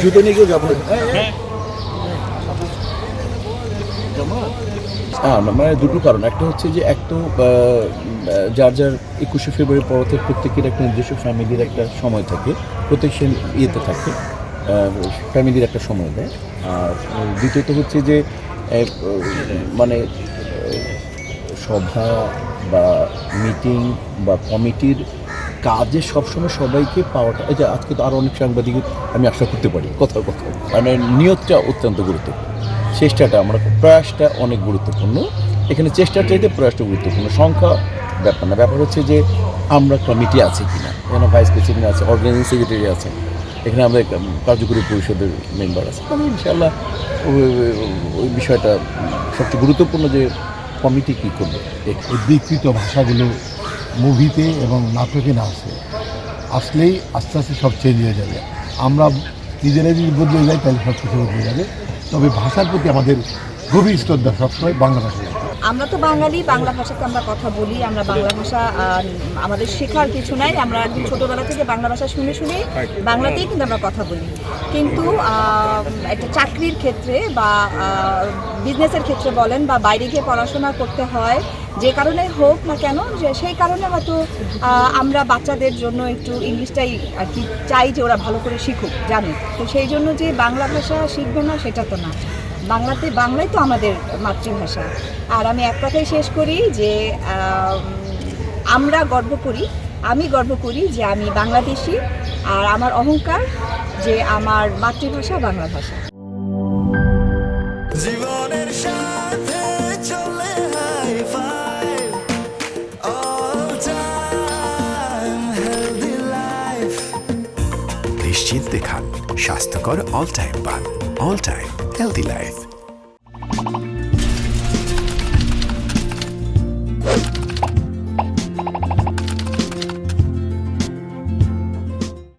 জুতো নিয়ে কেউ যাবো না, মানে দুটো কারণ। একটা হচ্ছে যে এক তো যার যার 21শে ফেব্রুয়ারি পর থেকে প্রত্যেকের একটা নিজস্ব ফ্যামিলির একটা সময় থাকে, প্রত্যেক সে ইয়েতে থাকে, ফ্যামিলির একটা সময় দেয়। আর দ্বিতীয়ত হচ্ছে যে মানে সভা বা মিটিং বা কমিটির কাজে সবসময় সবাইকে পাওয়াটা, এই যে আজকে তো আরও অনেক সাংবাদিক আমি আশা করতে পারি কথার কথা, মানে নিয়তটা অত্যন্ত গুরুত্বপূর্ণ, চেষ্টাটা, আমরা প্রয়াসটা অনেক গুরুত্বপূর্ণ। এখানে চেষ্টার চাইতে প্রয়াসটা গুরুত্বপূর্ণ। সংখ্যা ব্যাপার না, ব্যাপার হচ্ছে যে আমরা কমিটি আছে কিনা, এখানে ভাইস প্রেসিডেন্ট আছে, অর্গানাইজিং সেক্রেটারি আছে, এখানে আমাদের কার্যকরী পরিষদের মেম্বার আছে। তবে ইনশাআল্লাহ ওই বিষয়টা সবচেয়ে গুরুত্বপূর্ণ যে কমিটি কী করবে। এই বিকৃত ভাষাগুলো মুভিতে এবং নাটকে না আসলেই আস্তে আস্তে সব চেঞ্জ হয়ে যাবে। আমরা নিজেরাই যদি বদলে যাই তাহলে সব কিছু বদলে যাবে। তবে ভাষার প্রতি আমাদের গভীর শ্রদ্ধা সবসময় বাংলা ভাষায়। আমরা তো বাঙালি, বাংলা ভাষাতে আমরা কথা বলি। আমরা বাংলা ভাষা আমাদের শেখার কিছু নাই, আমরা একদম ছোটোবেলা থেকে বাংলা ভাষা শুনে শুনে বাংলাতেই কিন্তু আমরা কথা বলি। কিন্তু একটা চাকরির ক্ষেত্রে বা বিজনেসের ক্ষেত্রে বলেন বা বাইরে গিয়ে পড়াশোনা করতে হয়, যে কারণে হোক না কেন, যে সেই কারণে হয়তো আমরা বাচ্চাদের জন্য একটু ইংলিশটাই আর কি চাই যে ওরা ভালো করে শিখুক, জানুক। তো সেই জন্য যে বাংলা ভাষা শিখবে না সেটা তো না, বাংলাই তো আমাদের মাতৃভাষা। আর আমি এক কথাই শেষ করি যে আমরা গর্ব করি, আমি গর্ব করি যে আমি বাংলাদেশি, আর আমার অহংকার যে আমার মাতৃভাষা বাংলা ভাষা। জীবনের সাথে চলে high five all time healthy life. নিশ্চিন্তে খান, স্বাস্থ্যকর অল টাইম পান। All time healthy life.